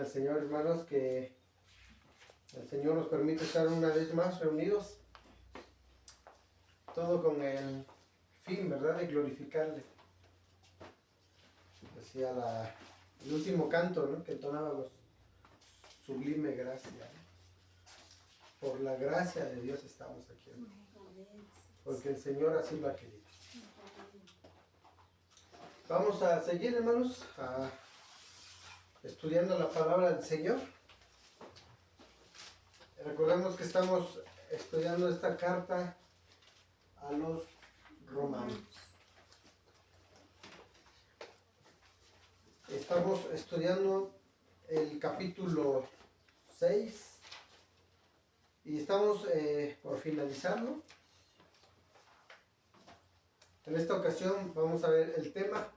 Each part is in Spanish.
al Señor, hermanos, que el Señor nos permite estar una vez más reunidos, todo con el fin, ¿verdad?, de glorificarle. Decía el último canto, ¿no?, que entonábamos, sublime gracia, ¿no? Por la gracia de Dios estamos aquí, hermanos, porque el Señor así lo ha querido. Vamos a seguir, hermanos, estudiando la palabra del Señor. Recordemos que estamos estudiando esta carta a los romanos. Estamos estudiando el capítulo 6 y estamos por finalizarlo. En esta ocasión vamos a ver el tema: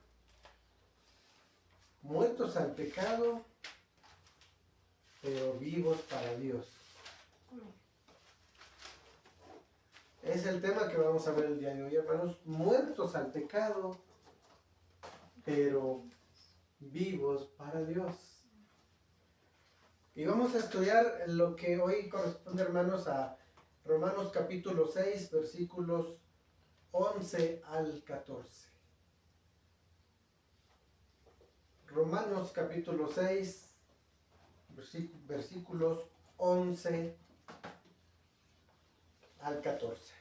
muertos al pecado, pero vivos para Dios. Es el tema que vamos a ver el día de hoy, hermanos. Muertos al pecado, pero vivos para Dios. Y vamos a estudiar lo que hoy corresponde, hermanos, a Romanos capítulo 6, versículos 11 al 14. Romanos capítulo 6, versículos 11 al 14.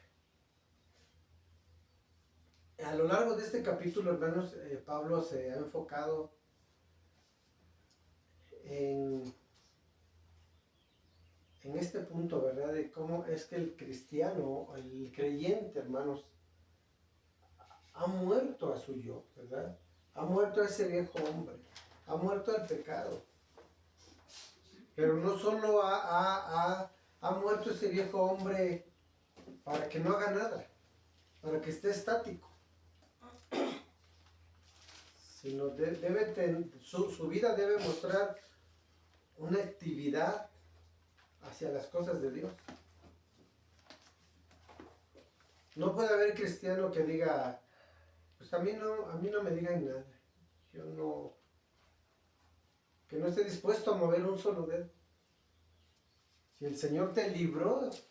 A lo largo de este capítulo, hermanos, Pablo se ha enfocado en este punto, ¿verdad?, de cómo es que el cristiano, el creyente, hermanos, ha muerto a su yo, ¿verdad? Ha muerto a ese viejo hombre, ha muerto al pecado. Pero no solo ha muerto ese viejo hombre para que no haga nada, para que esté estático, sino su vida debe mostrar una actividad hacia las cosas de Dios. No puede haber cristiano que diga, pues a mí no me digan nada, que no esté dispuesto a mover un solo dedo. Si el Señor te libró, es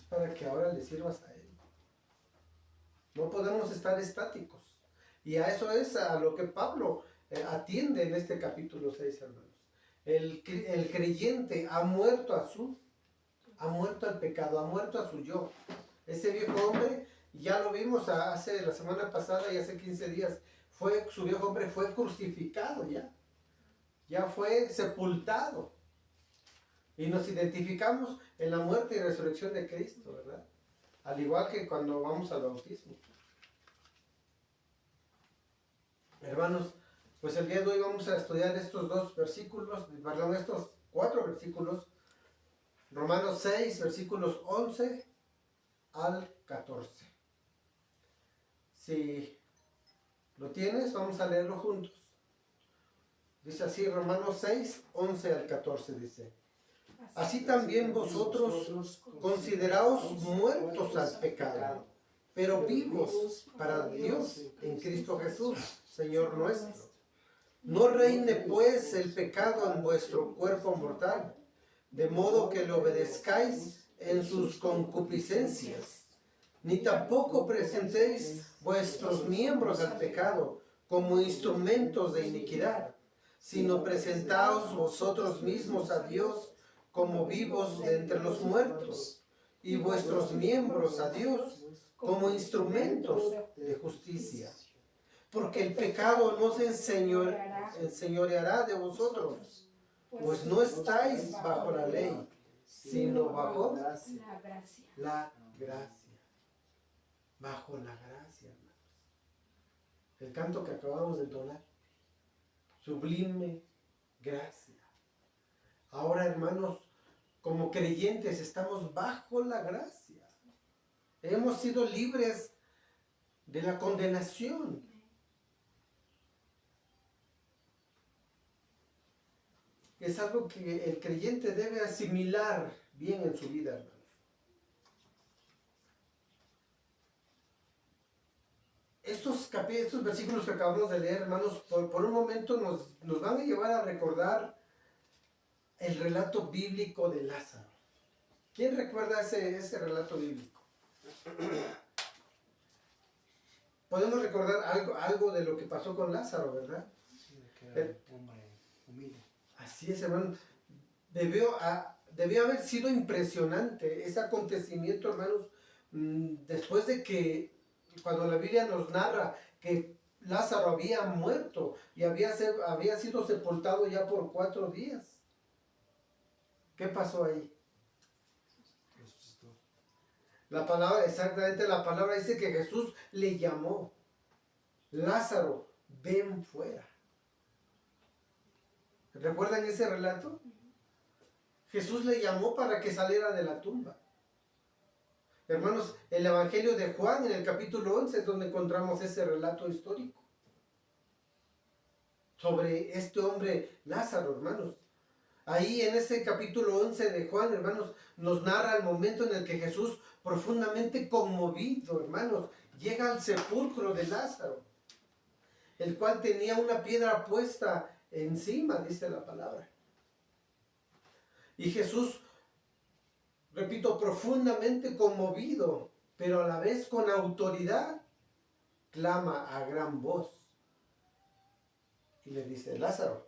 para que ahora le sirvas a Él. No podemos estar estáticos. Y a eso es a lo que Pablo atiende en este capítulo 6, hermanos. El creyente ha muerto al pecado, ha muerto a su yo. Ese viejo hombre, ya lo vimos hace la semana pasada y hace 15 días, su viejo hombre fue crucificado ya fue sepultado. Y nos identificamos en la muerte y resurrección de Cristo, ¿verdad? Al igual que cuando vamos al bautismo. Hermanos, pues el día de hoy vamos a estudiar estos 4 versículos. Romanos 6, versículos 11 al 14. Si lo tienes, vamos a leerlo juntos. Dice así, Romanos 6, 11 al 14, dice: así también vosotros consideraos muertos al pecado, pero vivos para Dios en Cristo Jesús, Señor nuestro. No reine pues el pecado en vuestro cuerpo mortal, de modo que le obedezcáis en sus concupiscencias, ni tampoco presentéis vuestros miembros al pecado como instrumentos de iniquidad, sino presentaos vosotros mismos a Dios como vivos de entre los muertos, y vuestros miembros a Dios como instrumentos de justicia. Porque el pecado no se enseñoreará de vosotros, pues no estáis bajo la ley, sino bajo la gracia. Bajo la gracia, hermanos. El canto que acabamos de entonar, sublime gracia. Ahora, hermanos, como creyentes estamos bajo la gracia. Hemos sido libres de la condenación. Es algo que el creyente debe asimilar bien en su vida, hermanos. Estos estos versículos que acabamos de leer, hermanos, por un momento nos van a llevar a recordar el relato bíblico de Lázaro. ¿Quién recuerda ese relato bíblico? Podemos recordar algo de lo que pasó con Lázaro, ¿verdad? Sí, que era un hombre humilde. Así es, hermano. Debió haber sido impresionante ese acontecimiento, hermanos, después de que, cuando la Biblia nos narra que Lázaro había muerto y había sido sepultado ya por 4 días. ¿Qué pasó ahí? La palabra, exactamente, la palabra dice que Jesús le llamó: Lázaro, ven fuera. ¿Recuerdan ese relato? Jesús le llamó para que saliera de la tumba. Hermanos, el Evangelio de Juan, en el capítulo 11, es donde encontramos ese relato histórico sobre este hombre Lázaro, hermanos. Ahí en ese capítulo 11 de Juan, hermanos, nos narra el momento en el que Jesús, profundamente conmovido, hermanos, llega al sepulcro de Lázaro, el cual tenía una piedra puesta encima, dice la palabra. Y Jesús, repito, profundamente conmovido, pero a la vez con autoridad, clama a gran voz y le dice: Lázaro,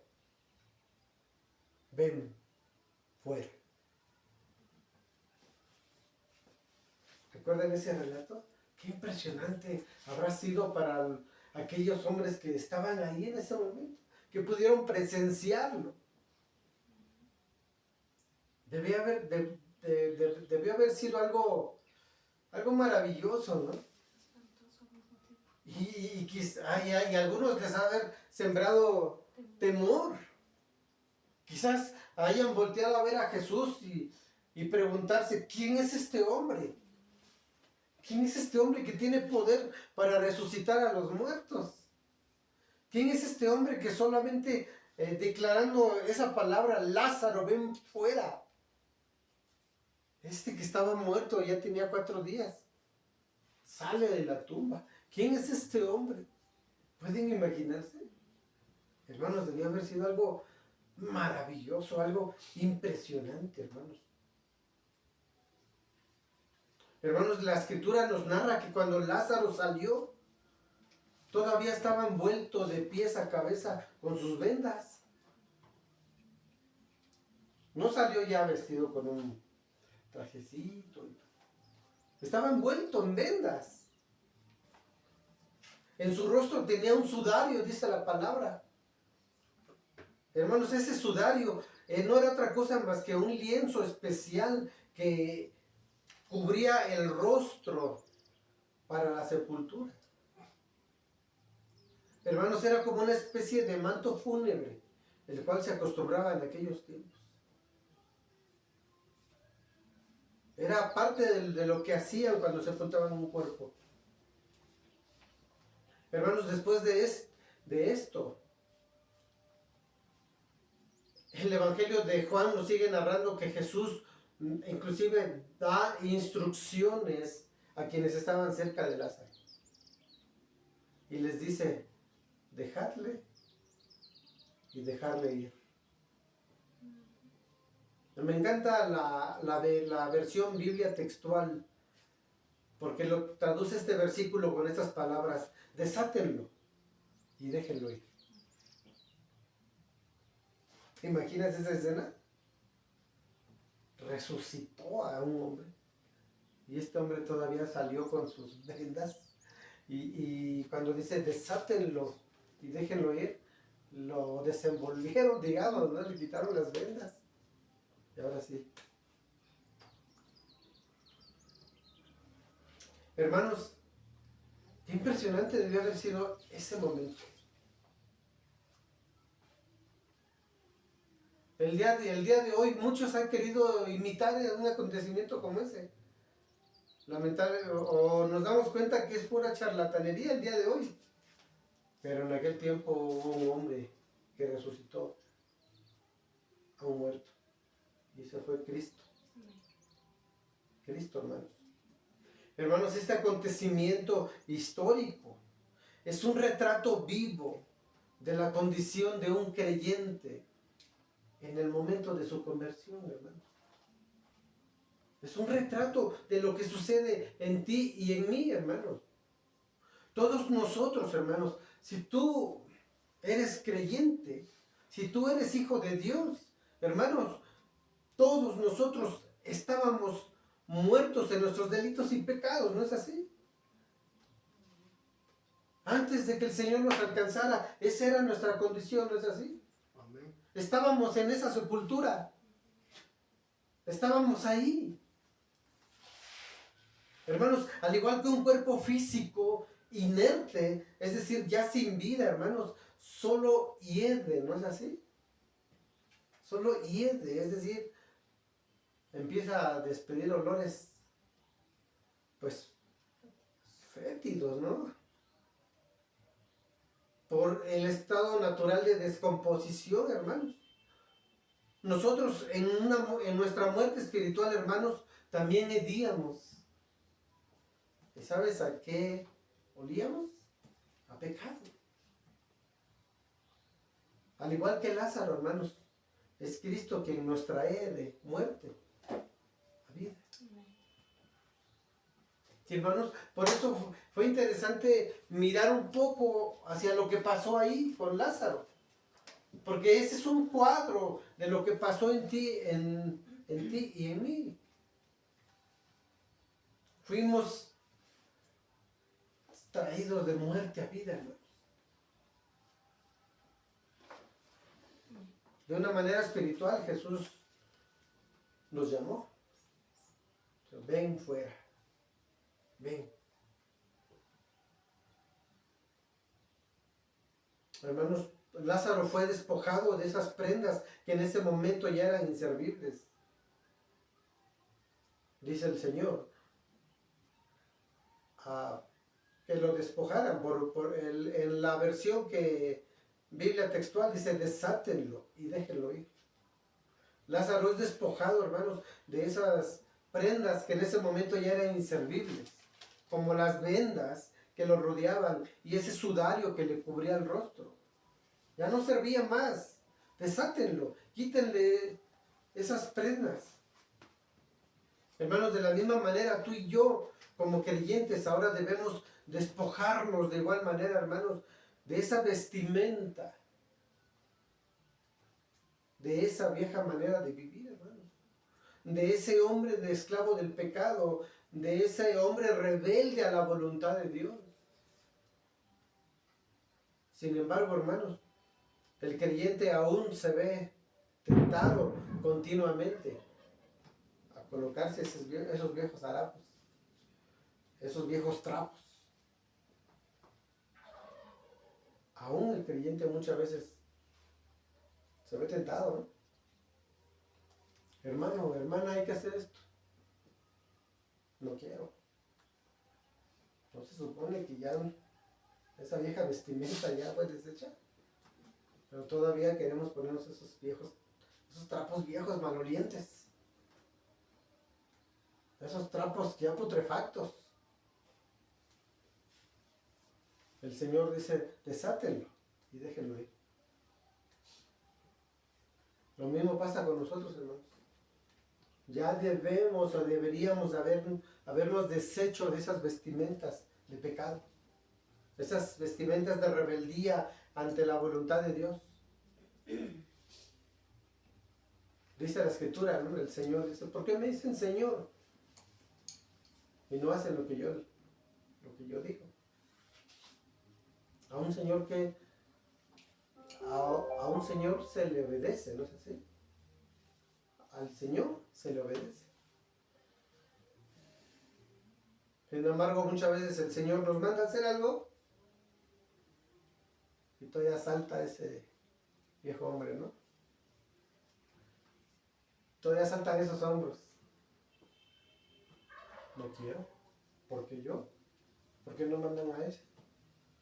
ven fuera. ¿Recuerdan ese relato? Qué impresionante habrá sido para aquellos hombres que estaban ahí en ese momento, que pudieron presenciarlo. Debió haber sido algo maravilloso, ¿no? Y a algunos les ha haber sembrado temor. Quizás hayan volteado a ver a Jesús y preguntarse: ¿quién es este hombre? ¿Quién es este hombre que tiene poder para resucitar a los muertos? ¿Quién es este hombre que solamente declarando esa palabra, Lázaro, ven fuera? Este que estaba muerto ya tenía 4 días. Sale de la tumba. ¿Quién es este hombre? ¿Pueden imaginarse? Hermanos, debió haber sido algo maravilloso, algo impresionante, hermanos. Hermanos, la escritura nos narra que cuando Lázaro salió, todavía estaba envuelto de pies a cabeza con sus vendas. No salió ya vestido con un trajecito. Estaba envuelto en vendas. En su rostro tenía un sudario, dice la palabra. Hermanos, ese sudario no era otra cosa más que un lienzo especial que cubría el rostro para la sepultura. Hermanos, era como una especie de manto fúnebre, el cual se acostumbraba en aquellos tiempos. Era parte de lo que hacían cuando sepultaban un cuerpo. Hermanos, después de esto, el Evangelio de Juan nos sigue narrando que Jesús inclusive da instrucciones a quienes estaban cerca de Lázaro. Y les dice: dejadle y dejarle ir. Me encanta la versión Biblia textual, porque lo traduce este versículo con estas palabras: desátenlo y déjenlo ir. ¿Te imaginas esa escena? Resucitó a un hombre y este hombre todavía salió con sus vendas, y cuando dice desátenlo y déjenlo ir, lo desenvolvieron, digamos, ¿no? Le quitaron las vendas. Y ahora sí. Hermanos, qué impresionante debió haber sido ese momento. El día de hoy muchos han querido imitar un acontecimiento como ese. Lamentable, o nos damos cuenta que es pura charlatanería el día de hoy. Pero en aquel tiempo hubo un hombre que resucitó a un muerto. Y ese fue Cristo. Cristo, hermanos. Hermanos, este acontecimiento histórico es un retrato vivo de la condición de un creyente en el momento de su conversión, hermanos. Es un retrato de lo que sucede en ti y en mí, hermanos. Todos nosotros, hermanos, si tú eres creyente, si tú eres hijo de Dios, hermanos, todos nosotros estábamos muertos en nuestros delitos y pecados, ¿no es así? Antes de que el Señor nos alcanzara, esa era nuestra condición, ¿no es así? Amén. Estábamos en esa sepultura. Estábamos ahí. Hermanos, al igual que un cuerpo físico inerte, es decir, ya sin vida, hermanos, solo hiede, ¿no es así? Solo hiede, es decir, empieza a despedir olores, pues, fétidos, ¿no? Por el estado natural de descomposición, hermanos. Nosotros en nuestra muerte espiritual, hermanos, también hedíamos. ¿Y sabes a qué olíamos? A pecado. Al igual que Lázaro, hermanos, es Cristo quien nos trae de muerte a vida. Sí, hermanos, por eso fue interesante mirar un poco hacia lo que pasó ahí con Lázaro. Porque ese es un cuadro de lo que pasó en ti, en ti y en mí. Fuimos traídos de muerte a vida, hermanos. De una manera espiritual, Jesús nos llamó. Ven fuera. Ven. Hermanos, Lázaro fue despojado de esas prendas que en ese momento ya eran inservibles. Dice el Señor. Que lo despojaran. En la versión que Biblia textual dice, desátenlo y déjenlo ir. Lázaro es despojado, hermanos, de esas prendas que en ese momento ya eran inservibles, como las vendas que lo rodeaban y ese sudario que le cubría el rostro. Ya no servía más. Desátenlo, quítenle esas prendas. Hermanos, de la misma manera, tú y yo, como creyentes, ahora debemos despojarnos de igual manera, hermanos, de esa vestimenta, de esa vieja manera de vivir, hermanos, de ese hombre de esclavo del pecado, de ese hombre rebelde a la voluntad de Dios. Sin embargo, hermanos, el creyente aún se ve tentado continuamente a colocarse esos viejos harapos, esos viejos trapos. Aún el creyente muchas veces se ve tentado, ¿no? Hermano, hermana, hay que hacer esto. No quiero. No se supone que ya esa vieja vestimenta ya fue deshecha. Pero todavía queremos ponernos esos trapos viejos malolientes. Esos trapos ya putrefactos. El Señor dice, desátenlo y déjenlo ir. Lo mismo pasa con nosotros, hermanos. Ya debemos o deberíamos habernos deshecho de esas vestimentas de pecado. Esas vestimentas de rebeldía ante la voluntad de Dios. Dice la Escritura, ¿no? El Señor dice, ¿por qué me dicen Señor? Y no hacen lo que yo digo. A un Señor a un Señor se le obedece, ¿no es así? Al Señor se le obedece. Sin embargo, muchas veces el Señor nos manda a hacer algo y todavía salta ese viejo hombre, ¿no? Todavía saltan esos hombros. No quiero. ¿Por qué yo? ¿Por qué no mandan a ese?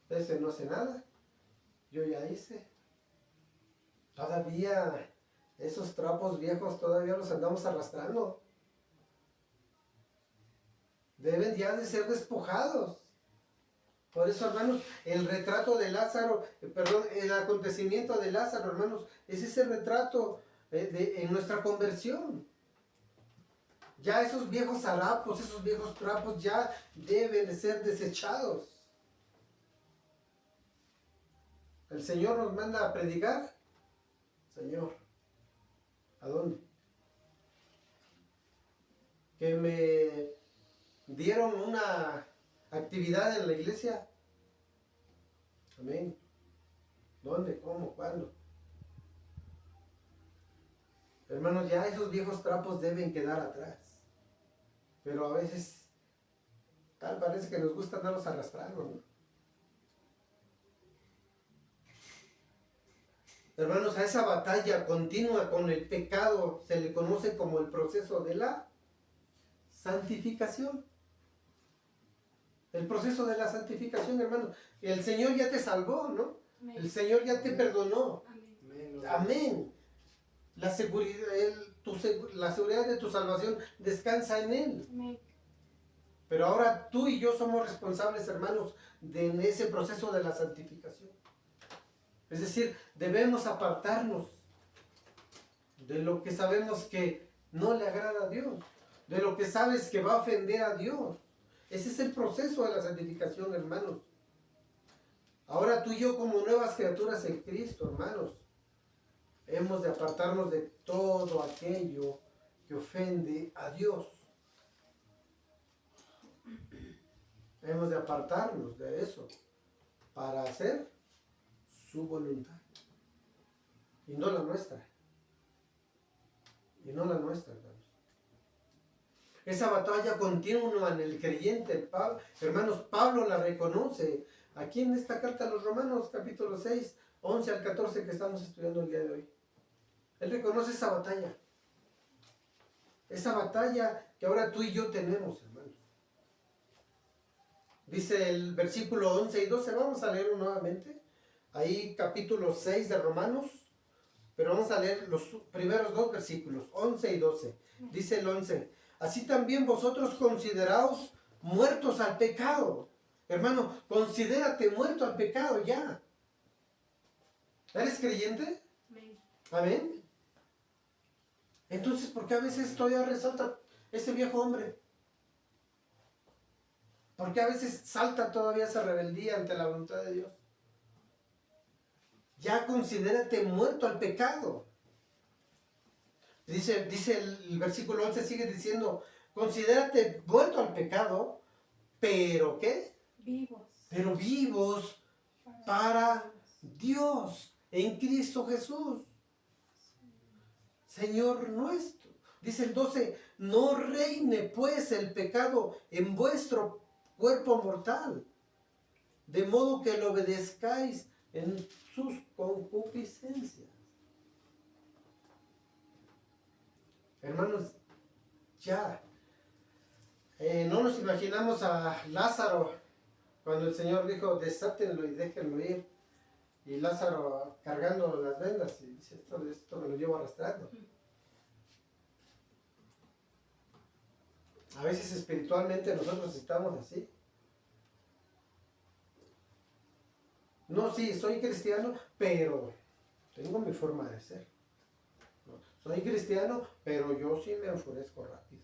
Ese no hace nada. Yo ya hice. Todavía esos trapos viejos todavía los andamos arrastrando. Deben ya de ser despojados. Por eso, hermanos, el retrato de Lázaro, perdón, el acontecimiento de Lázaro, hermanos, es ese retrato en nuestra conversión. Ya esos viejos harapos, esos viejos trapos ya deben de ser desechados. El Señor nos manda a predicar. Señor, ¿a dónde? Que me dieron una actividad en la iglesia. Amén. ¿Dónde? ¿Cómo? ¿Cuándo? Hermanos, ya esos viejos trapos deben quedar atrás. Pero a veces, tal parece que nos gusta andarlos arrastrando, ¿no? Hermanos, a esa batalla continua con el pecado se le conoce como el proceso de la santificación. El proceso de la santificación, hermanos. El Señor ya te salvó, ¿no? Amén. El Señor ya te perdonó. Amén. Amén. La seguridad, la seguridad de tu salvación descansa en Él. Amén. Pero ahora tú y yo somos responsables, hermanos, de ese proceso de la santificación. Es decir, debemos apartarnos de lo que sabemos que no le agrada a Dios, de lo que sabes que va a ofender a Dios. Ese es el proceso de la santificación, hermanos. Ahora tú y yo como nuevas criaturas en Cristo, hermanos, hemos de apartarnos de todo aquello que ofende a Dios. Hemos de apartarnos de eso para hacer su voluntad y no la nuestra. Y no la nuestra, hermanos. Esa batalla continua en el creyente, hermanos, Pablo la reconoce aquí en esta carta a los Romanos, capítulo 6, 11 al 14 que estamos estudiando el día de hoy. Él reconoce esa batalla. Esa batalla que ahora tú y yo tenemos, hermanos. Dice el versículo 11 y 12, vamos a leerlo nuevamente. Ahí capítulo 6 de Romanos, pero vamos a leer los primeros dos versículos, 11 y 12. Dice el 11, así también vosotros consideraos muertos al pecado. Hermano, considérate muerto al pecado ya. ¿Eres creyente? Amén. Amén. Entonces, ¿por qué a veces todavía resalta ese viejo hombre? ¿Por qué a veces salta todavía esa rebeldía ante la voluntad de Dios? Ya considérate muerto al pecado. Dice el versículo 11, sigue diciendo, considérate muerto al pecado, pero ¿qué? Vivos. Pero vivos para Dios en Cristo Jesús, Señor nuestro. Dice el 12, no reine pues el pecado en vuestro cuerpo mortal, de modo que lo obedezcáis en sus concupiscencias. Hermanos, ya no nos imaginamos a Lázaro cuando el Señor dijo, desátenlo y déjenlo ir. Y Lázaro cargando las vendas y dice, esto me lo llevo arrastrando. A veces espiritualmente nosotros estamos así. No, sí, soy cristiano, pero tengo mi forma de ser. No, soy cristiano, pero yo sí me enfurezco rápido.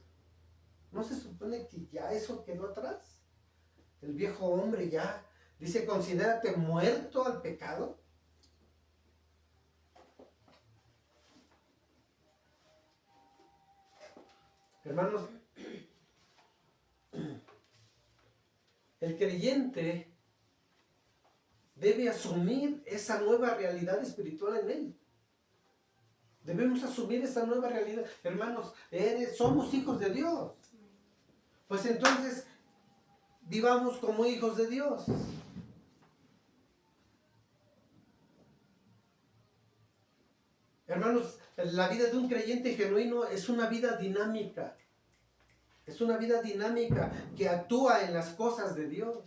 ¿No se supone que ya eso quedó atrás? El viejo hombre ya dice, considérate muerto al pecado. Hermanos, el creyente debe asumir esa nueva realidad espiritual en él. Debemos asumir esa nueva realidad. Hermanos, somos hijos de Dios. Pues entonces, vivamos como hijos de Dios. Hermanos, la vida de un creyente genuino es una vida dinámica. Es una vida dinámica que actúa en las cosas de Dios.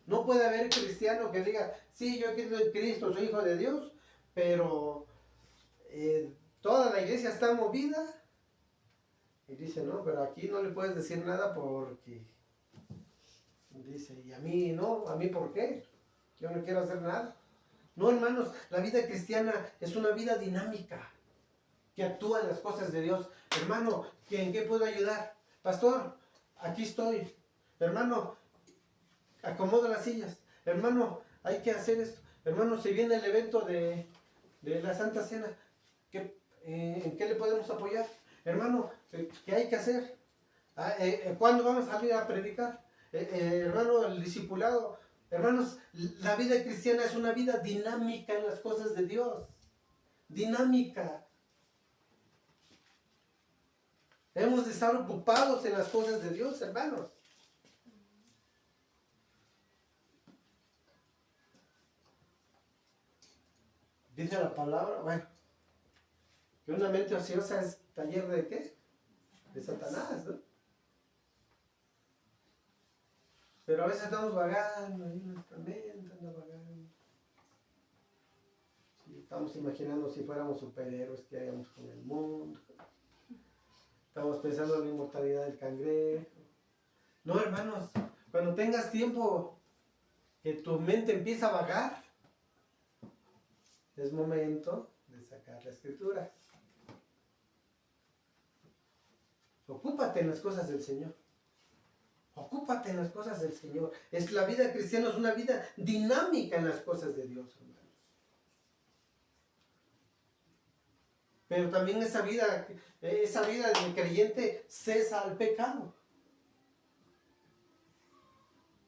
No puede haber cristiano que diga, sí, yo he creído en Cristo, soy hijo de Dios, pero toda la iglesia está movida. Y dice, no, pero aquí no le puedes decir nada porque Dice, ¿y a mí no? ¿A mí por qué? Yo no quiero hacer nada. No, hermanos, la vida cristiana es una vida dinámica, que actúa en las cosas de Dios. Hermano, ¿en qué puedo ayudar? Pastor, aquí estoy. Hermano, acomoda las sillas. Hermano, hay que hacer esto. Hermano, se viene el evento de la Santa Cena. ¿En qué le podemos apoyar? Hermano, ¿qué hay que hacer? ¿Cuándo vamos a salir a predicar? Hermano, el discipulado. Hermanos, la vida cristiana es una vida dinámica en las cosas de Dios. Dinámica. Hemos de estar ocupados en las cosas de Dios, hermanos. Dice la palabra, bueno, que una mente ociosa es taller de ¿qué? De Satanás, ¿no? Pero a veces estamos vagando, ahí nuestra mente anda vagando. Sí, estamos imaginando si fuéramos superhéroes, ¿qué haríamos con el mundo? Estamos pensando en la inmortalidad del cangrejo. No, hermanos, cuando tengas tiempo que tu mente empieza a vagar, es momento de sacar la escritura. Ocúpate en las cosas del Señor. Ocúpate en las cosas del Señor. La vida cristiana es una vida dinámica en las cosas de Dios, hermanos. Pero también esa vida del creyente cesa al pecado.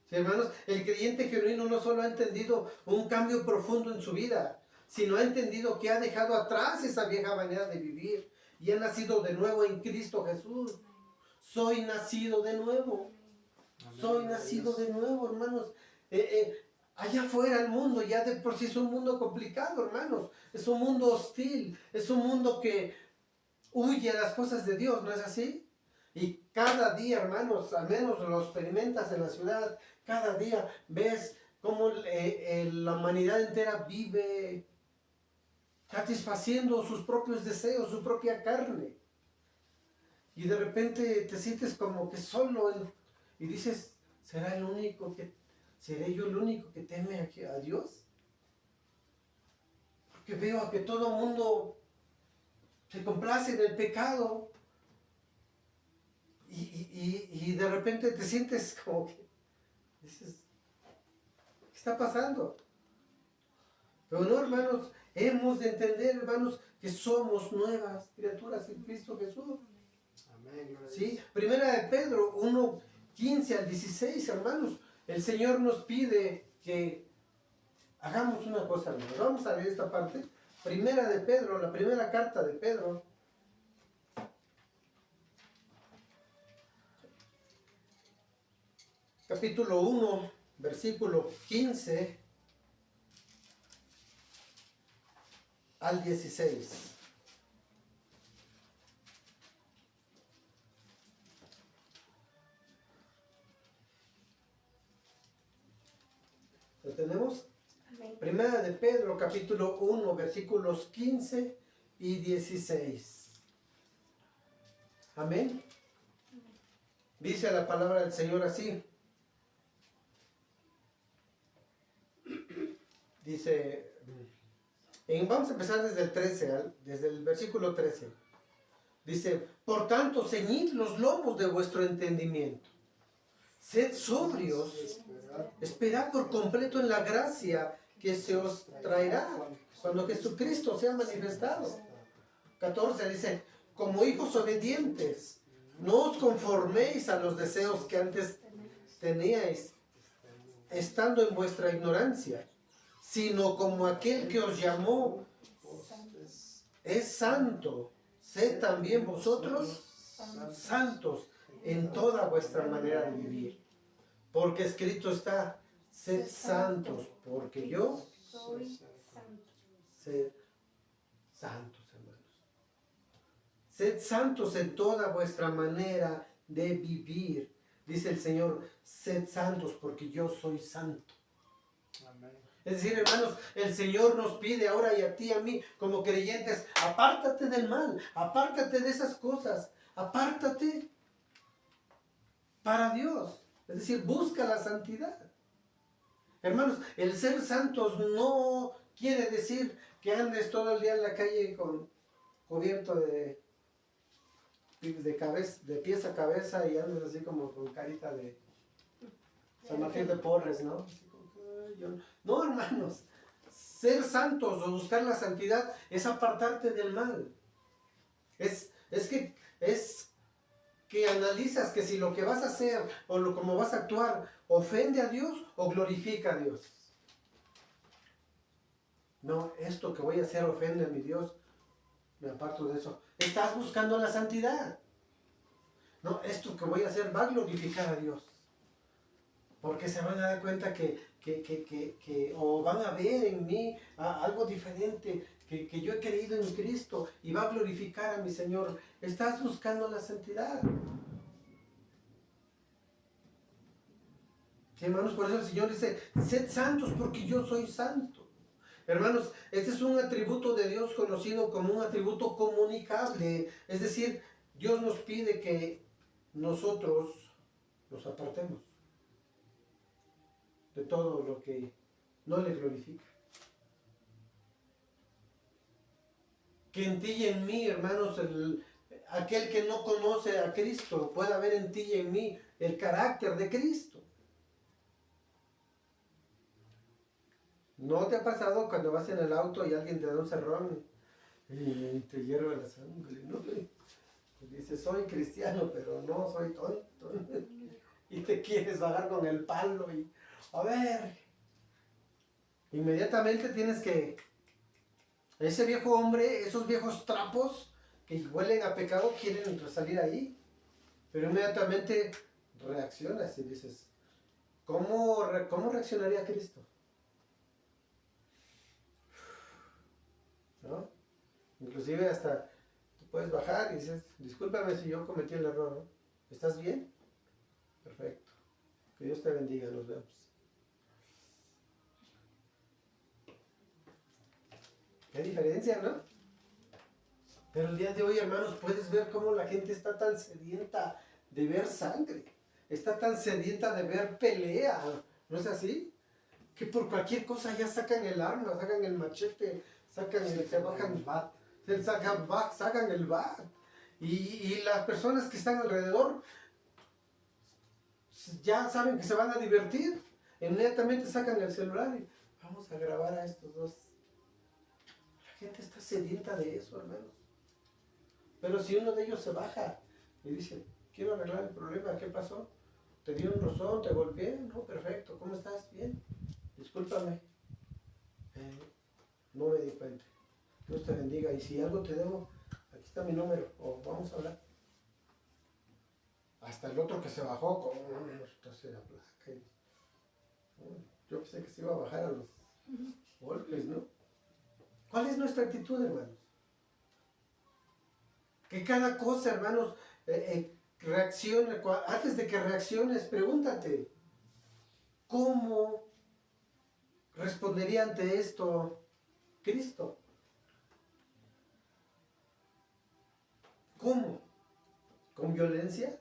Sí, hermanos, el creyente genuino no solo ha entendido un cambio profundo en su vida, sino ha entendido que ha dejado atrás esa vieja manera de vivir y ha nacido de nuevo en Cristo Jesús. Soy nacido de nuevo. Soy nacido de nuevo, hermanos. Allá afuera el mundo ya de por sí es un mundo complicado, hermanos. Es un mundo hostil. Es un mundo que huye a las cosas de Dios, ¿no es así? Y cada día, hermanos, al menos lo experimentas en la ciudad, cada día ves cómo la humanidad entera vive satisfaciendo sus propios deseos, su propia carne. Y de repente te sientes como que solo y dices, ¿seré yo el único que teme a Dios? Porque veo que todo el mundo se complace en el pecado. Y de repente te sientes como que dices, ¿qué está pasando? Pero no, hermanos, hemos de entender, hermanos, que somos nuevas criaturas en Cristo Jesús. Amén. ¿Sí? Primera de Pedro 1:15 al 16, hermanos. El Señor nos pide que hagamos una cosa, hermanos. Vamos a leer esta parte. Primera de Pedro, la primera carta de Pedro. Capítulo 1, versículo 15 al 16. ¿Lo tenemos? Amén. Primera de Pedro, capítulo 1, versículos 15 y 16. Amén. Dice la palabra del Señor así. Dice, vamos a empezar desde el 13, desde el versículo 13. Dice, por tanto, ceñid los lomos de vuestro entendimiento. Sed sobrios, esperad por completo en la gracia que se os traerá cuando Jesucristo sea manifestado. 14 dice, como hijos obedientes, no os conforméis a los deseos que antes teníais, estando en vuestra ignorancia, sino como aquel que os llamó es santo, sed también vosotros santos en toda vuestra manera de vivir. Porque escrito está, sed santos, porque yo soy santo. Sed santos, hermanos. Sed santos en toda vuestra manera de vivir. Dice el Señor, sed santos, porque yo soy santo. Amén. Es decir, hermanos, el Señor nos pide ahora y a ti y a mí como creyentes, apártate del mal, apártate de esas cosas, apártate para Dios. Es decir, busca la santidad. Hermanos, el ser santos no quiere decir que andes todo el día en la calle cubierto de cabeza, de pies a cabeza y andes así como con carita de San Martín de Porres, ¿no? Así como que, "Ay, yo no". No, hermanos, ser santos o buscar la santidad es apartarte del mal. Es que analizas que si lo que vas a hacer o como vas a actuar ofende a Dios o glorifica a Dios. No, esto que voy a hacer ofende a mi Dios, me aparto de eso. Estás buscando la santidad. No, esto que voy a hacer va a glorificar a Dios. Porque se van a dar cuenta o van a ver en mí algo diferente, que yo he creído en Cristo y va a glorificar a mi Señor. Estás buscando la santidad. Sí, hermanos, por eso el Señor dice, sed santos porque yo soy santo. Hermanos, este es un atributo de Dios conocido como un atributo comunicable. Es decir, Dios nos pide que nosotros nos apartemos de todo lo que no le glorifica. Que en ti y en mí, hermanos, aquel que no conoce a Cristo pueda ver en ti y en mí el carácter de Cristo. ¿No te ha pasado cuando vas en el auto y alguien te da un cerrón y te hierve la sangre, ¿no? Y dices, soy cristiano, pero no soy tonto. Y te quieres bajar con el palo y, a ver, inmediatamente tienes que, ese viejo hombre, esos viejos trapos que huelen a pecado quieren salir ahí. Pero inmediatamente reaccionas y dices, ¿cómo reaccionaría Cristo? ¿No? Inclusive hasta tú puedes bajar y dices, discúlpame si yo cometí el error, ¿no? ¿Estás bien? Perfecto. Que Dios te bendiga, nos vemos. Qué diferencia, ¿no? Pero el día de hoy, hermanos, puedes ver cómo la gente está tan sedienta de ver sangre. Está tan sedienta de ver pelea. ¿No es así? Que por cualquier cosa ya sacan el arma, sacan el machete, sacan el bat. Y las personas que están alrededor ya saben que se van a divertir. Inmediatamente sacan el celular y vamos a grabar a estos dos. La gente está sedienta de eso, hermanos. Pero si uno de ellos se baja y dice, quiero arreglar el problema, ¿qué pasó? ¿Te dio un rozón? ¿Te golpeé? No, perfecto. ¿Cómo estás? Bien. Discúlpame. No me di cuenta. Dios te bendiga. Y si algo te debo, aquí está mi número. O vamos a hablar. Hasta el otro que se bajó con entonces la placa. Yo pensé que se iba a bajar a los golpes, ¿no? ¿Cuál es nuestra actitud, hermanos? Que cada cosa, hermanos, reaccione. Antes de que reacciones, pregúntate, ¿cómo respondería ante esto Cristo? ¿Cómo? ¿Con violencia?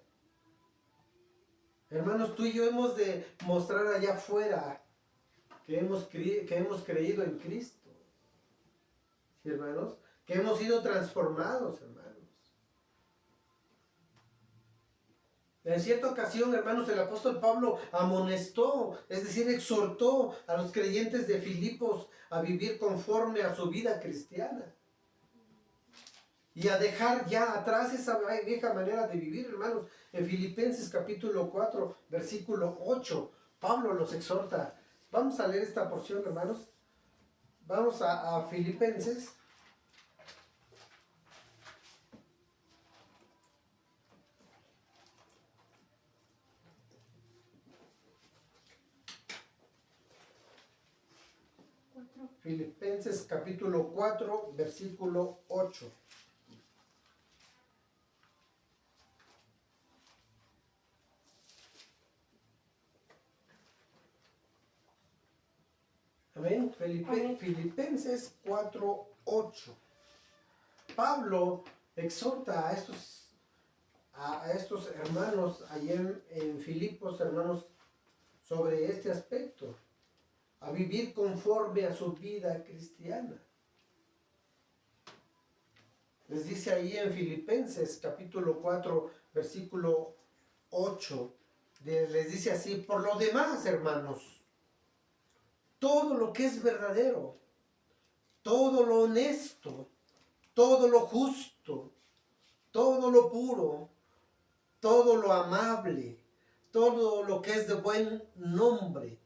Hermanos, tú y yo hemos de mostrar allá afuera que hemos creído en Cristo. ¿Sí, hermanos? Que hemos sido transformados, hermanos. En cierta ocasión, hermanos, el apóstol Pablo amonestó, es decir, exhortó a los creyentes de Filipos a vivir conforme a su vida cristiana. Y a dejar ya atrás esa vieja manera de vivir, hermanos. En Filipenses capítulo 4, versículo 8, Pablo los exhorta. Vamos a leer esta porción, hermanos. Vamos a Filipenses. Filipenses capítulo 4, versículo 8. Amén. Filipenses 4, 8. Pablo exhorta a estos a estos hermanos ahí en Filipos, hermanos, sobre este aspecto, a vivir conforme a su vida cristiana. Les dice ahí en Filipenses capítulo 4, versículo 8, les dice así: por lo demás, hermanos, todo lo que es verdadero, todo lo honesto, todo lo justo, todo lo puro, todo lo amable, todo lo que es de buen nombre,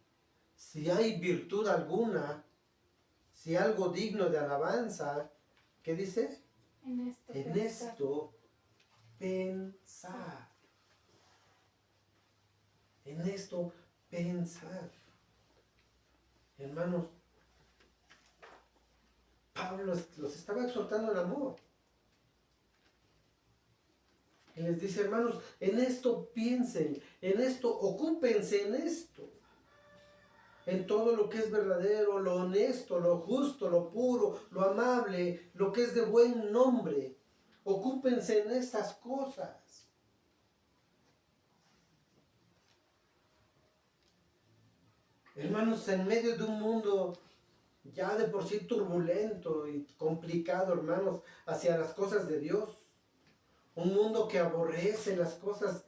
si hay virtud alguna, si algo digno de alabanza, ¿qué dice? En esto pensar. En esto pensar. Hermanos, Pablo los estaba exhortando al amor. Y les dice: hermanos, en esto piensen, en esto, ocúpense en esto. En todo lo que es verdadero, lo honesto, lo justo, lo puro, lo amable, lo que es de buen nombre. Ocúpense en estas cosas. Hermanos, en medio de un mundo ya de por sí turbulento y complicado, hermanos, hacia las cosas de Dios. Un mundo que aborrece las cosas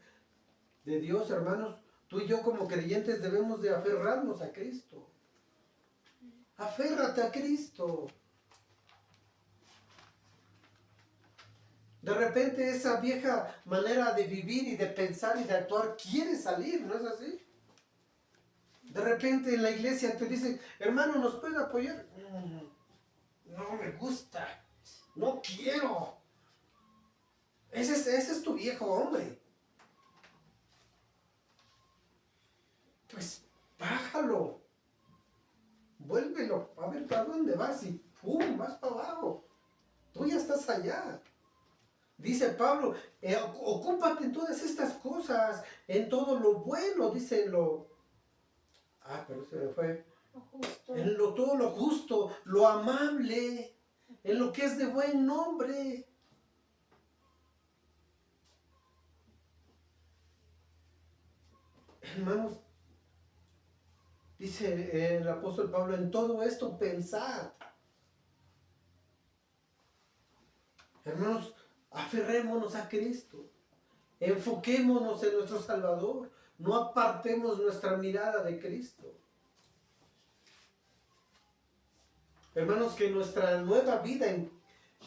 de Dios, hermanos. Tú y yo como creyentes debemos de aferrarnos a Cristo. Aférrate a Cristo. De repente esa vieja manera de vivir y de pensar y de actuar quiere salir, ¿no es así? De repente en la iglesia te dicen: hermano, ¿nos puede apoyar? No me gusta, no quiero. Ese es tu viejo hombre. Pues bájalo, vuélvelo, a ver para dónde vas y ¡pum! Vas para abajo. Tú ya estás allá. Dice Pablo: ocúpate en todas estas cosas, en todo lo bueno, dice pero se me fue. En todo lo justo, lo amable, en lo que es de buen nombre. Hermanos, dice el apóstol Pablo: en todo esto pensad. Hermanos, aferrémonos a Cristo. Enfoquémonos en nuestro Salvador. No apartemos nuestra mirada de Cristo. Hermanos, que nuestra nueva vida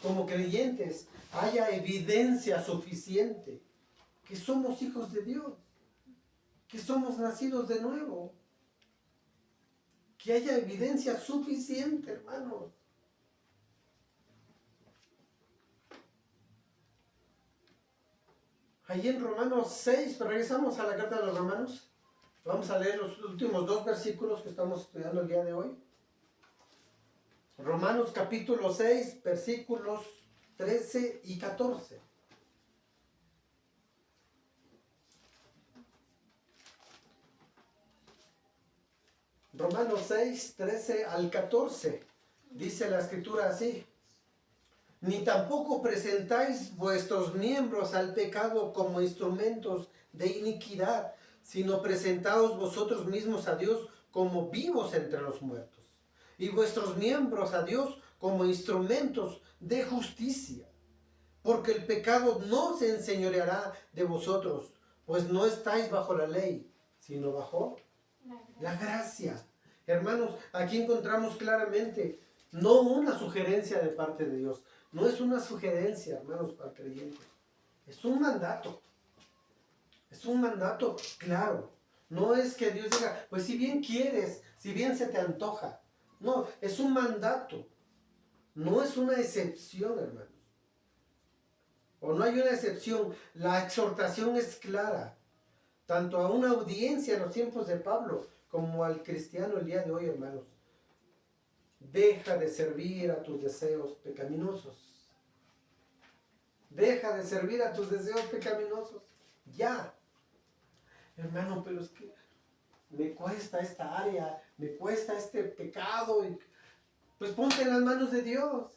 como creyentes haya evidencia suficiente que somos hijos de Dios, que somos nacidos de nuevo. Que haya evidencia suficiente, hermanos. Allí en Romanos 6, regresamos a la carta de los Romanos. Vamos a leer los últimos 2 versículos que estamos estudiando el día de hoy. Romanos capítulo 6, versículos 13 y 14. Romanos 6, 13 al 14. Dice la escritura así: ni tampoco presentáis vuestros miembros al pecado como instrumentos de iniquidad, sino presentaos vosotros mismos a Dios como vivos entre los muertos, y vuestros miembros a Dios como instrumentos de justicia. Porque el pecado no se enseñoreará de vosotros, pues no estáis bajo la ley, sino bajo la gracia. Hermanos, aquí encontramos claramente no una sugerencia de parte de Dios. No es una sugerencia, hermanos, para el creyente. Es un mandato. Es un mandato claro. No es que Dios diga: pues si bien quieres, si bien se te antoja. No, es un mandato. No es una excepción, hermanos. O no hay una excepción. La exhortación es clara. Tanto a una audiencia en los tiempos de Pablo como al cristiano el día de hoy, hermanos. Deja de servir a tus deseos pecaminosos. Deja de servir a tus deseos pecaminosos. Ya. Hermano, pero es que me cuesta esta área, me cuesta este pecado. Pues ponte en las manos de Dios.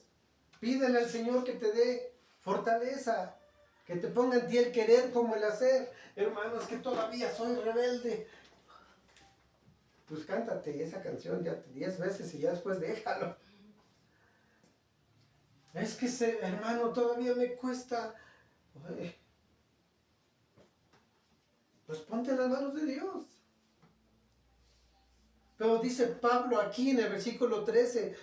Pídele al Señor que te dé fortaleza. Que te ponga en ti el querer como el hacer. Hermano, es que todavía soy rebelde. Pues cántate esa canción ya 10 veces y ya después déjalo. Es que, hermano, todavía me cuesta. Ay, pues ponte en las manos de Dios. Pero dice Pablo aquí en el versículo 13,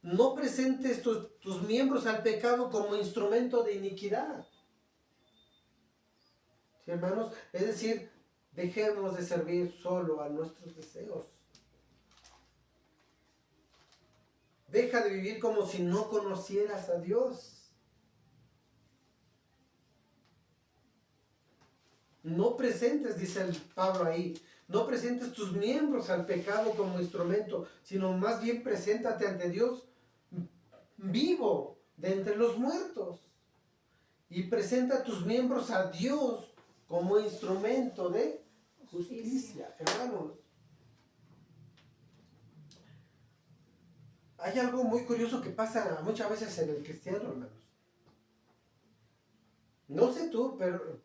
no presentes tus miembros al pecado como instrumento de iniquidad. ¿Sí, hermanos? Es decir, dejemos de servir solo a nuestros deseos. Deja de vivir como si no conocieras a Dios. No presentes, dice el Pablo ahí, no presentes tus miembros al pecado como instrumento, sino más bien preséntate ante Dios vivo de entre los muertos. Y presenta tus miembros a Dios como instrumento de justicia, hermanos. Hay algo muy curioso que pasa muchas veces en el cristiano, hermanos. No sé tú, pero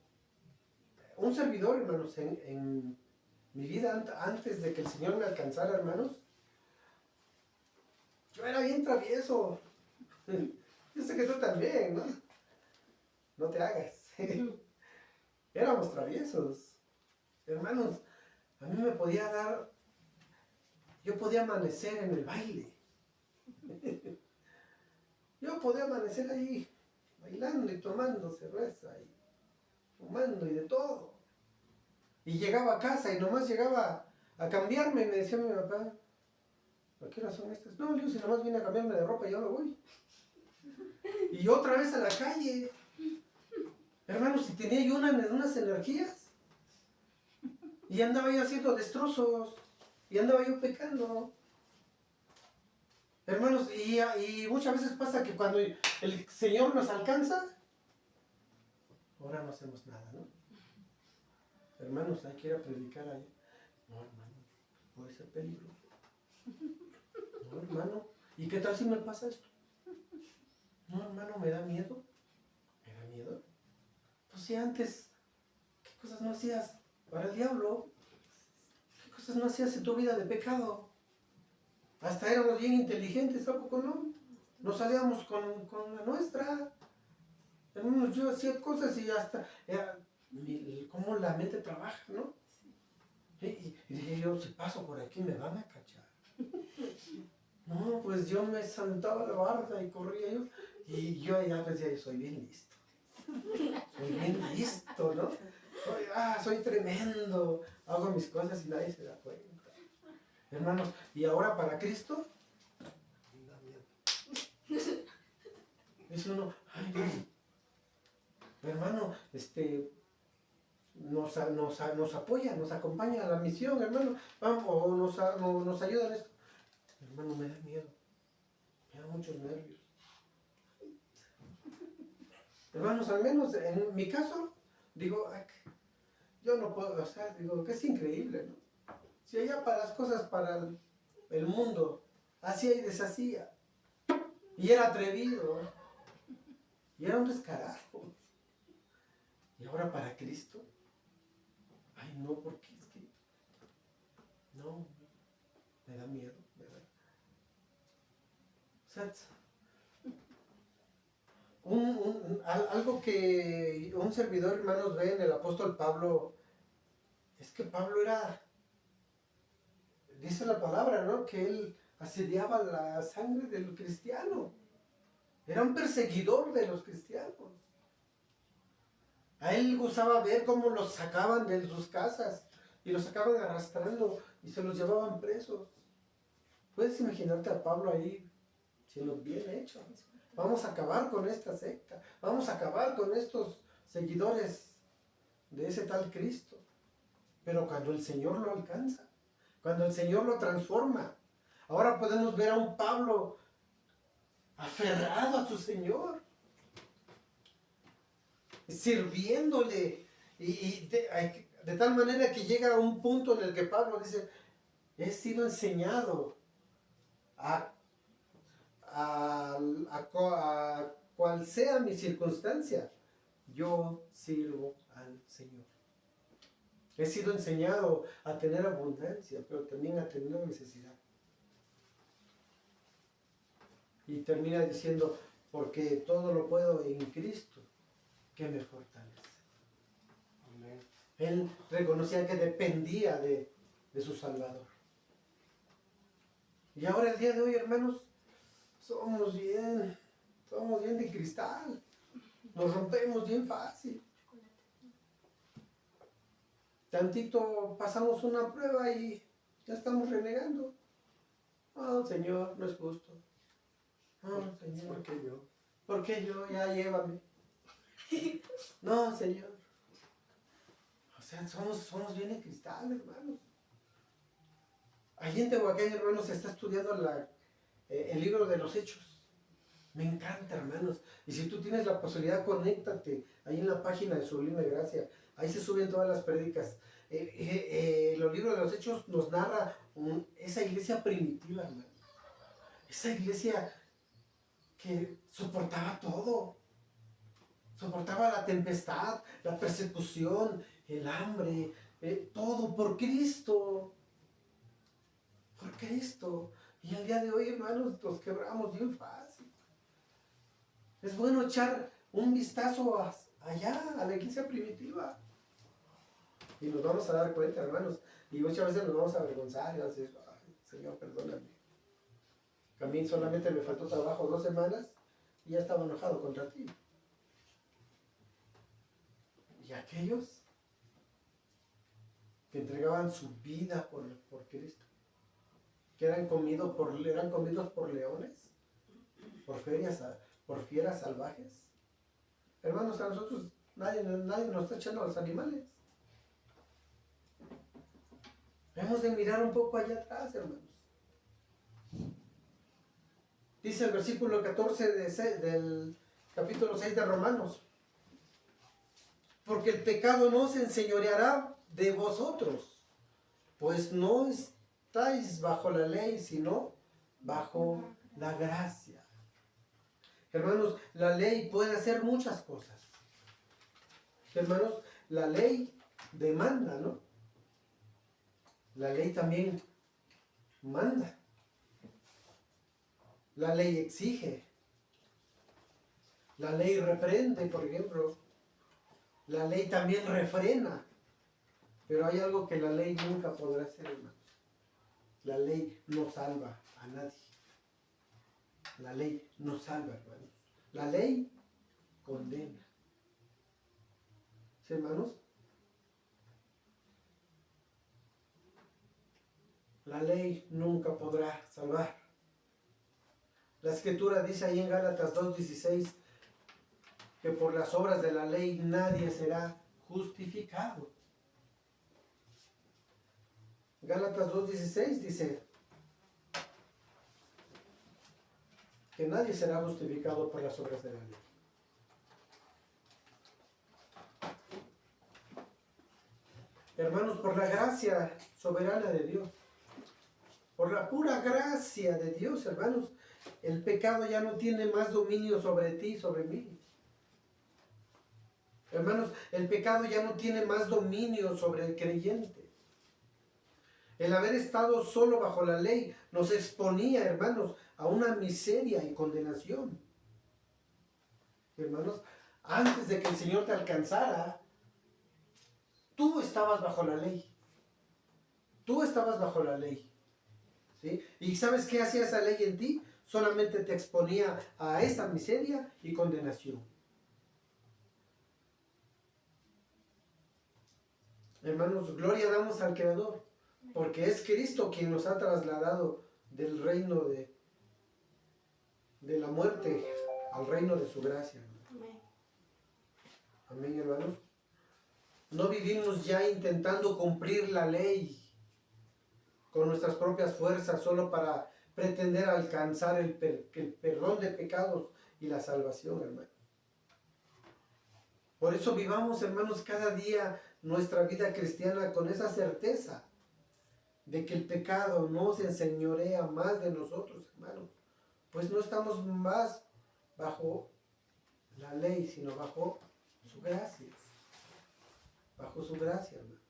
un servidor, hermanos, en mi vida antes de que el Señor me alcanzara, hermanos, yo era bien travieso. Yo sé que tú también, ¿no? No te hagas. Éramos traviesos. Hermanos, a mí me podía dar, yo podía amanecer en el baile. Yo podía amanecer ahí, bailando y tomando cerveza y fumando y de todo. Y llegaba a casa y nomás llegaba a cambiarme y me decía mi papá, ¿a qué hora son estas? No, Leo, si nomás vine a cambiarme de ropa y ya me voy. Y otra vez a la calle. Hermanos, si tenía yo unas energías. Y andaba yo haciendo destrozos. Y andaba yo pecando. Hermanos, y muchas veces pasa que cuando el Señor nos alcanza, ahora no hacemos nada, ¿no? Hermanos, hay que ir a predicar ahí. No, hermano, puede ser peligroso. No, hermano, ¿y qué tal si me pasa esto? No, hermano, me da miedo. ¿Me da miedo? Pues si antes, ¿qué cosas no hacías para el diablo? ¿Qué cosas no hacías en tu vida de pecado? Hasta éramos bien inteligentes, ¿a poco no? Nos salíamos con la nuestra. Hermanos, yo hacía cosas y hasta cómo la mente trabaja, ¿no? Y dije yo, si paso por aquí me van a cachar. No, pues yo me saltaba la barda y corría yo. Y yo ya decía, yo soy bien listo. Soy bien listo, ¿no? Soy tremendo. Hago mis cosas y nadie se da cuenta. Hermanos, y ahora para Cristo, dice uno, ay, hermano, nos apoya, nos acompaña a la misión, hermano, vamos, o nos ayuda en esto. Hermano, me da miedo, me da muchos nervios. Hermanos, al menos en mi caso, digo, yo no puedo, o sea, digo, que es increíble, ¿no? Si allá para las cosas para el mundo, hacía y deshacía, y era atrevido, y era un descarado. Y ahora para Cristo, ay no, porque es que, no, me da miedo, ¿verdad? O sea, algo que un servidor, hermanos, ve en el apóstol Pablo, es que Pablo era, dice la palabra, ¿no? Que él asediaba la sangre del cristiano. Era un perseguidor de los cristianos. A él gustaba ver cómo los sacaban de sus casas y los sacaban arrastrando y se los llevaban presos. Puedes imaginarte a Pablo ahí siendo bien hecho. Vamos a acabar con esta secta. Vamos a acabar con estos seguidores de ese tal Cristo. Pero cuando el Señor lo alcanza, cuando el Señor lo transforma, ahora podemos ver a un Pablo aferrado a su Señor, sirviéndole, y de tal manera que llega a un punto en el que Pablo dice, he sido enseñado a cual sea mi circunstancia, yo sirvo al Señor. He sido enseñado a tener abundancia, pero también a tener necesidad. Y termina diciendo, porque todo lo puedo en Cristo, que me fortalece. Amén. Él reconocía que dependía de su Salvador. Y ahora el día de hoy, hermanos, somos bien de cristal. Nos rompemos bien fácil. Tantito pasamos una prueba y ya estamos renegando. Oh, Señor, no es justo. Oh, Señor, ¿Por qué yo? ¿por qué yo? Ya llévame. No, Señor. O sea, somos bien de cristal, hermanos. Allí en Tehuacán, hermanos, se está estudiando el libro de los Hechos. Me encanta, hermanos. Y si tú tienes la posibilidad, conéctate ahí en la página de Sublime Gracia. Ahí se suben todas las prédicas. Los libros de los Hechos nos narra esa iglesia primitiva, hermano. Esa iglesia que soportaba todo. Soportaba la tempestad, la persecución, el hambre, todo por Cristo. Por Cristo. Y el día de hoy, hermanos, nos quebramos bien fácil. Es bueno echar un vistazo allá, a la iglesia primitiva. Y nos vamos a dar cuenta, hermanos. Y muchas veces nos vamos a avergonzar y vamos a decir, ay, Señor, perdóname. A mí solamente me faltó trabajo 2 semanas y ya estaba enojado contra ti. Y aquellos que entregaban su vida por Cristo, que eran comidos por leones, por fieras salvajes. Hermanos, a nosotros nadie nos está echando a los animales. Debemos de mirar un poco allá atrás, hermanos. Dice el versículo 14 del capítulo 6 de Romanos. Porque el pecado no se enseñoreará de vosotros, pues no estáis bajo la ley, sino bajo la gracia. Hermanos, la ley puede hacer muchas cosas. Hermanos, la ley demanda, ¿no? La ley también manda. La ley exige. La ley reprende, por ejemplo. La ley también refrena. Pero hay algo que la ley nunca podrá hacer, hermanos. La ley no salva a nadie. La ley no salva, hermanos. La ley condena. ¿Sí, hermanos? La ley nunca podrá salvar. La Escritura dice ahí en Gálatas 2:16 que por las obras de la ley nadie será justificado. Gálatas 2:16 dice que nadie será justificado por las obras de la ley. Hermanos, por la gracia soberana de Dios, por la pura gracia de Dios, hermanos, el pecado ya no tiene más dominio sobre ti y sobre mí. Hermanos, el pecado ya no tiene más dominio sobre el creyente. El haber estado solo bajo la ley nos exponía, hermanos, a una miseria y condenación. Hermanos, antes de que el Señor te alcanzara, tú estabas bajo la ley. Tú estabas bajo la ley. ¿Sí? ¿Y sabes qué hacía esa ley en ti? Solamente te exponía a esa miseria y condenación. Hermanos, gloria damos al Creador, porque es Cristo quien nos ha trasladado del reino de la muerte al reino de su gracia. Amén. Amén, hermanos. No vivimos ya intentando cumplir la ley con nuestras propias fuerzas solo para pretender alcanzar el perdón de pecados y la salvación, hermanos. Por eso vivamos, hermanos, cada día nuestra vida cristiana con esa certeza de que el pecado no se enseñorea más de nosotros, hermanos. Pues no estamos más bajo la ley, sino bajo su su gracia. Bajo su gracia, hermanos.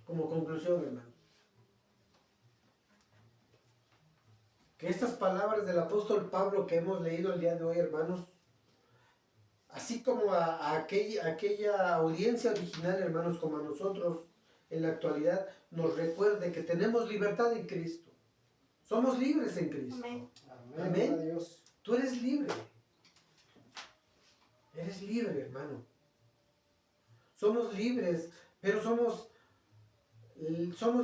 Como conclusión, hermanos, que estas palabras del apóstol Pablo que hemos leído el día de hoy, hermanos, así como a aquella audiencia original, hermanos, como a nosotros en la actualidad, nos recuerde que tenemos libertad en Cristo. Somos libres en Cristo. Amén. Amén. Amén. Gloria a Dios. Tú eres libre. Eres libre, hermano. Somos libres, pero somos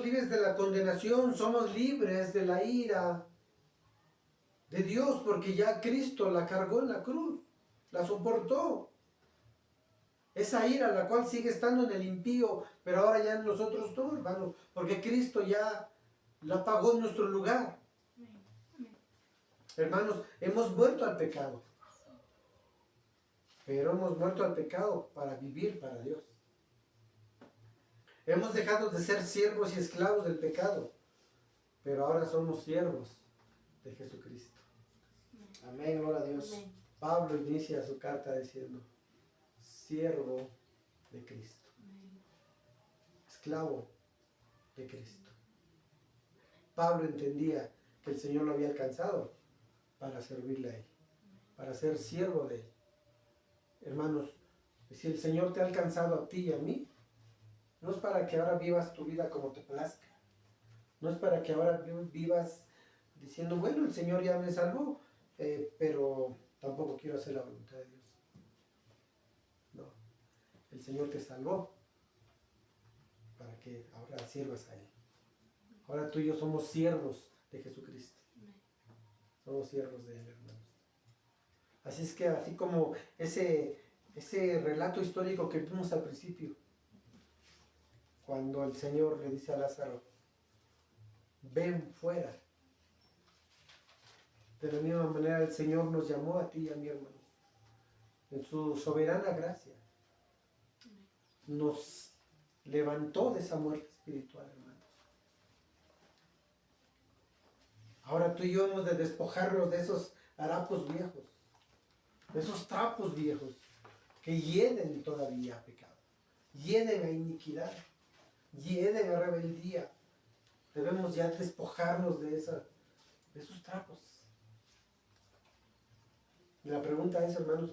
libres de la condenación, somos libres de la ira de Dios, porque ya Cristo la cargó en la cruz, la soportó. Esa ira, la cual sigue estando en el impío, pero ahora ya en nosotros todos, hermanos, porque Cristo ya la pagó en nuestro lugar. Hermanos, hemos muerto al pecado, pero hemos muerto al pecado para vivir para Dios. Hemos dejado de ser siervos y esclavos del pecado, pero ahora somos siervos de Jesucristo. Amén. Gloria a Dios. Amén. Pablo inicia su carta diciendo, siervo de Cristo, esclavo de Cristo. Pablo entendía que el Señor lo había alcanzado para servirle a Él, para ser siervo de Él. Hermanos, si el Señor te ha alcanzado a ti y a mí, no es para que ahora vivas tu vida como te plazca. No es para que ahora vivas diciendo, bueno, el Señor ya me salvó, pero tampoco quiero hacer la voluntad de Dios. No, el Señor te salvó para que ahora sirvas a Él. Ahora tú y yo somos siervos de Jesucristo. Somos siervos de Él, hermanos. Así es que así como ese relato histórico que vimos al principio, cuando el Señor le dice a Lázaro, ven fuera. De la misma manera el Señor nos llamó a ti y a mi hermano. En su soberana gracia. Nos levantó de esa muerte espiritual, hermanos. Ahora tú y yo hemos de despojarnos de esos harapos viejos, de esos trapos viejos que hieden todavía a pecado, hieden a iniquidad, hieden a rebeldía. Debemos ya despojarnos de esos trapos. Y la pregunta es, hermanos,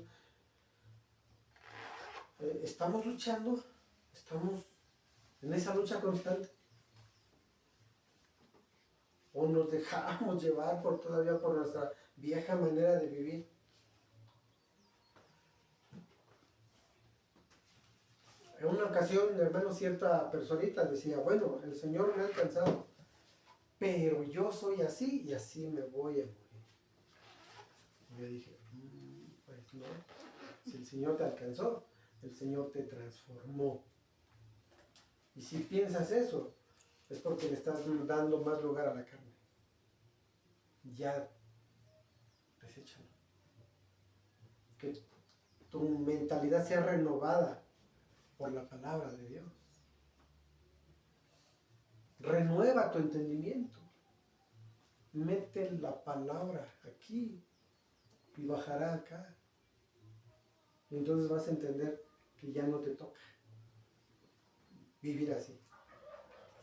¿estamos luchando? ¿Estamos en esa lucha constante? ¿O nos dejamos llevar todavía por nuestra vieja manera de vivir? En una ocasión, hermano, cierta personita decía, bueno, el Señor me ha alcanzado, pero yo soy así y así me voy a morir. Y yo dije, pues no, si el Señor te alcanzó, el Señor te transformó. Y si piensas eso, es porque le estás dando más lugar a la carne. Ya, deséchalo. Que tu mentalidad sea renovada por la palabra de Dios. Renueva tu entendimiento. Mete la palabra aquí y bajará acá. Y entonces vas a entender que ya no te toca vivir así.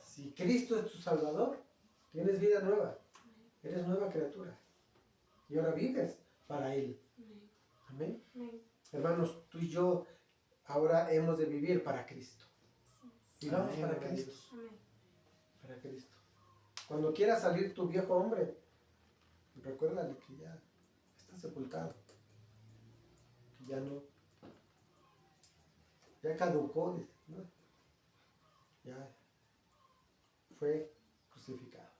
Si Cristo es tu Salvador, tienes vida nueva. Eres nueva criatura. Y ahora vives para Él. Amén. Hermanos, tú y yo ahora hemos de vivir para Cristo. Vivamos Amén, para gloria a Cristo. Dios. Para Cristo. Cuando quiera salir tu viejo hombre, recuérdale que ya está sepultado. Que ya no. Ya caducó, dice, ¿no? Ya fue crucificado.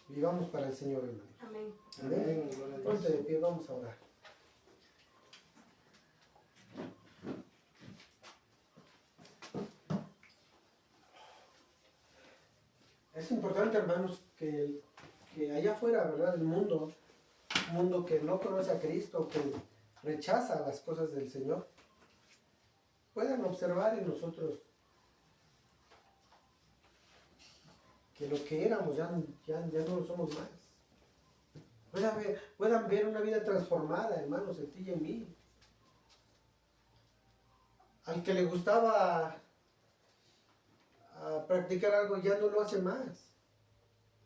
Vivamos para el Señor, hermanos. Amén. Amén. Amén, gloria a Dios. Ponte de pie, vamos a orar. Es importante, hermanos, que allá afuera, ¿verdad? El mundo, un mundo que no conoce a Cristo, que rechaza las cosas del Señor, puedan observar en nosotros que lo que éramos ya no lo somos más. puedan ver una vida transformada, hermanos, en ti y en mí. Al que le gustaba practicar algo ya no lo hace más.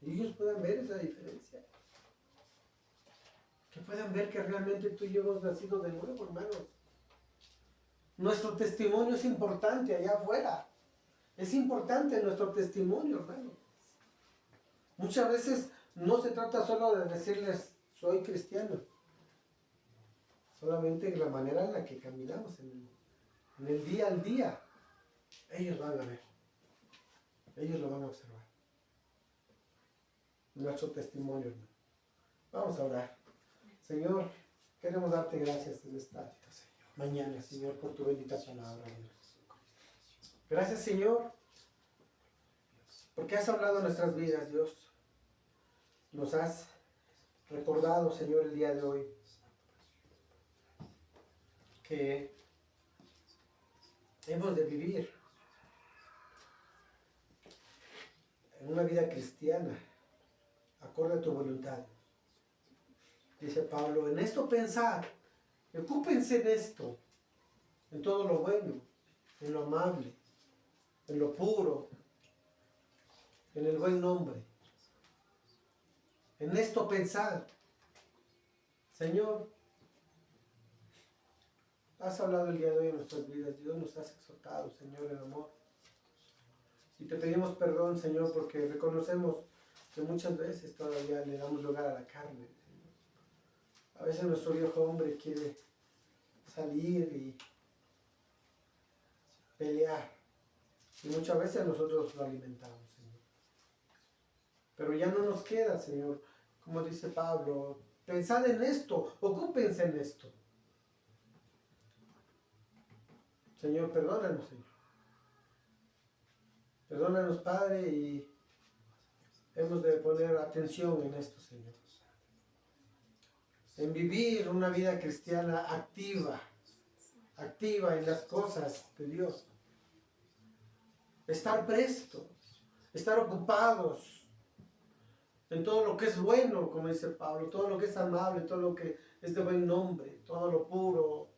Y ellos puedan ver esa diferencia. Que puedan ver que realmente tú y yo hemos nacido de nuevo, hermanos. Nuestro testimonio es importante allá afuera. Es importante nuestro testimonio, hermanos. Muchas veces no se trata solo de decirles, soy cristiano. Solamente la manera en la que caminamos en el día al día. Ellos van a ver. Ellos lo van a observar. Nuestro testimonio, hermano. Vamos a orar. Señor, queremos darte gracias en esta mañana, Señor, por tu bendita palabra, Dios. Gracias, Señor, porque has hablado en nuestras vidas, Dios. Nos has recordado, Señor, el día de hoy, que hemos de vivir en una vida cristiana, acorde a tu voluntad. Dice Pablo, en esto pensad, ocúpense en esto, en todo lo bueno, en lo amable, en lo puro, en el buen nombre. En esto pensad. Señor, has hablado el día de hoy en nuestras vidas. Dios nos has exhortado, Señor, en amor. Y te pedimos perdón, Señor, porque reconocemos que muchas veces todavía le damos lugar a la carne, Señor. A veces nuestro viejo hombre quiere salir y pelear. Y muchas veces nosotros lo alimentamos, Señor. Pero ya no nos queda, Señor, como dice Pablo, pensad en esto, ocúpense en esto. Señor, perdónanos, Señor. Perdónanos, Padre, y hemos de poner atención en esto, Señor. En vivir una vida cristiana activa en las cosas de Dios. Estar prestos, estar ocupados en todo lo que es bueno, como dice Pablo, todo lo que es amable, todo lo que es de buen nombre, todo lo puro.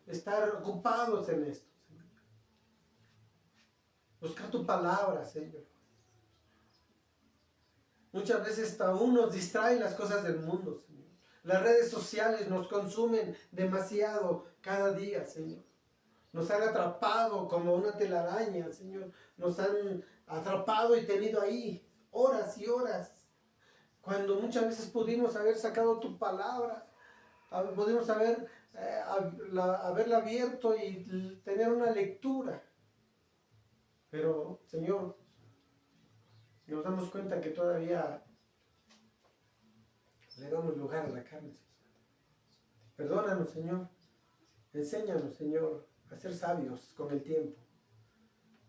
Estar ocupados en esto, Señor. Buscar tu palabra, Señor. Muchas veces aún nos distraen las cosas del mundo, Señor. Las redes sociales nos consumen demasiado cada día, Señor. Nos han atrapado como una telaraña, Señor. Nos han atrapado y tenido ahí horas y horas. Cuando muchas veces pudimos haber sacado tu palabra, pudimos haberla abierto y tener una lectura. Pero, Señor, nos damos cuenta que todavía le damos lugar a la carne. Perdónanos, Señor. Enséñanos, Señor, a ser sabios con el tiempo.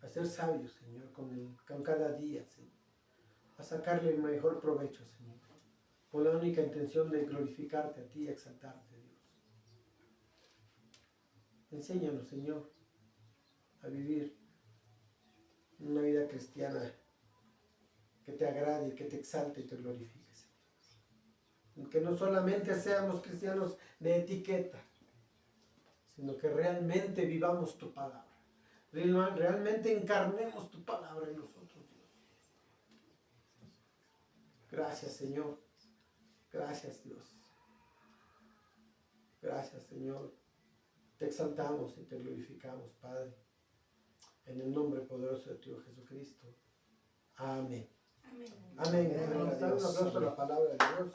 A ser sabios, Señor, con cada día, Señor. A sacarle el mejor provecho, Señor. Con la única intención de glorificarte a ti y exaltarte, Dios. Enséñanos, Señor, a vivir una vida cristiana que te agrade, y que te exalte y te glorifique, Señor. Que no solamente seamos cristianos de etiqueta, sino que realmente vivamos tu palabra. Realmente encarnemos tu palabra en nosotros, Dios. Gracias, Señor. Gracias, Dios. Gracias, Señor. Te exaltamos y te glorificamos, Padre. En el nombre poderoso de tu Hijo Jesucristo. Amén. Amén. Amén. Un aplauso a la palabra de Dios.